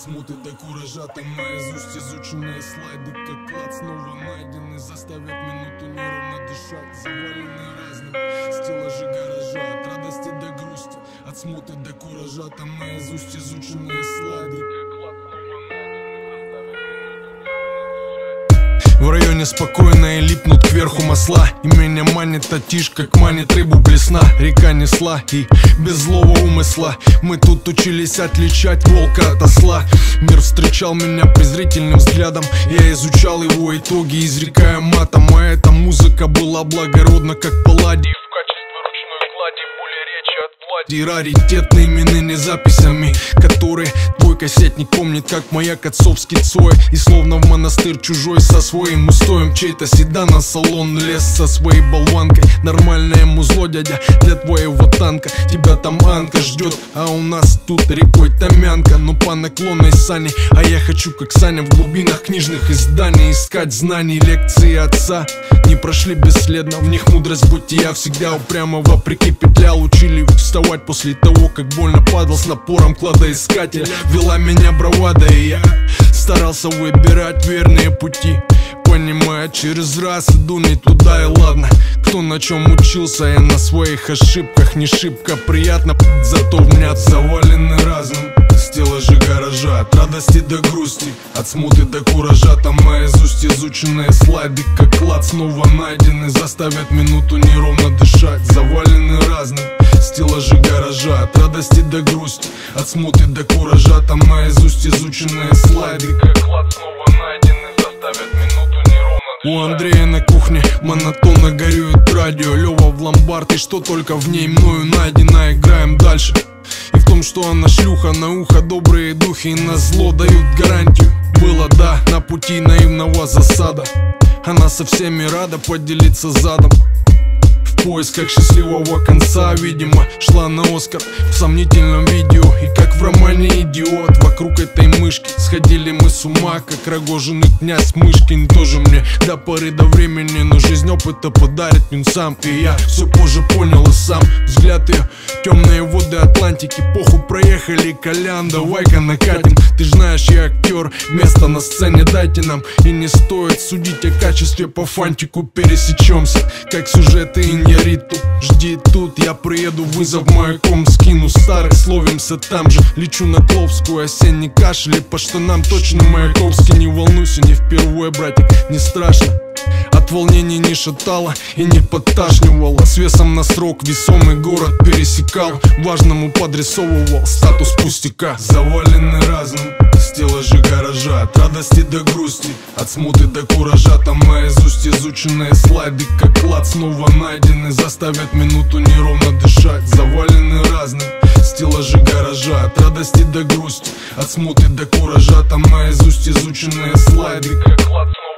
смуты до куража, там наизусть изученные слайды, как клад снова найдены, заставят минуту неровно дышать. Завалены разным стеллажи гаража, от радости до грусти, от смуты до куража, там наизусть изученные слайды, как клад снова найдены, заставят. В районе спокойно и липнут кверху масла, и меня манит татиш, как манит рыбу блесна. Река несла, и без злого умысла мы тут учились отличать волка от осла. Мир встречал меня презрительным взглядом, я изучал его итоги, изрекая матом. А эта музыка была благородна, как палладий. В качестве ручной клади более речи от Влади. Раритетные именными записями, которые твой кассетник помнит, как маяк отцовский Цой. И словно в монастырь чужой со своим устоем, чей-то седан на салон лез со своей болванкой. Нормальное музло, дядя, для твоего танка. Тебя там Анка ждет, а у нас тут рекой Томянка. Но по наклонной сани, а я хочу, как Саня, в глубинах книжных изданий искать знаний. Лекции отца не прошли бесследно, в них мудрость бытия всегда упрямо вопреки петлял. Учили вставать после того, как больно падал с напором кладоискателя. Вела меня бравада, и я старался выбирать верные пути, понимая, через раз иду не туда, и ладно. Кто на чем учился, я на своих ошибках не шибко приятно, зато в меня завалены разным стеллажи гаража, от радости до грусти, от смуты до куража, там наизусть изученные слайды, как клад снова найдены, заставят минуту неровно дышать. Завалены разным стеллажи гаража, от радости до грусти, от смуты до куража, там наизусть изученные слайды, как клад снова найдены, заставят минуту неровно дышать. У Андрея на кухне монотонно горюет радио, Лёва в ломбард, и что только в ней мною найдено, играем дальше. И в том, что она шлюха, на ухо добрые духи и на зло дают гарантию. Было, да, на пути наивного засада, она со всеми рада поделиться задом. В поисках счастливого конца, видимо, шла на Оскар в сомнительном видео. И как в романе «Идиот», вокруг этой мышки сходили мы с ума, как Рогожин и князь Мышкин. Тоже мне до поры до времени, но жизнь опыта подарит он сам. И я все позже понял и сам взгляд ее, темные воды Атлантики. Похуй, проехали, Колян, давай-ка накатим. Ты ж знаешь, я актер, место на сцене дайте нам. И не стоит судить о качестве по фантику, пересечемся, как сюжеты и Риту. Жди тут, я приеду, вызов маяком скину. Старый, словимся там же, лечу на Кловскую. Осенний кашель, и по штанам точно Маяковский. Не волнуйся, не впервые, братик, не страшно. От волнений не шатало и не подташнивало. С весом на срок весомый город пересекал, важному подрисовывал статус пустяка. Завалены разным стеллажи гаража, от радости до грусти, от смуты до куража, там наизусть изученные слайды, как клад снова найдены, заставят минуту неровно дышать. Завалены разным стеллажи гаража, от радости до грусти, от смуты до куража, там наизусть изученные слайды, как клад снова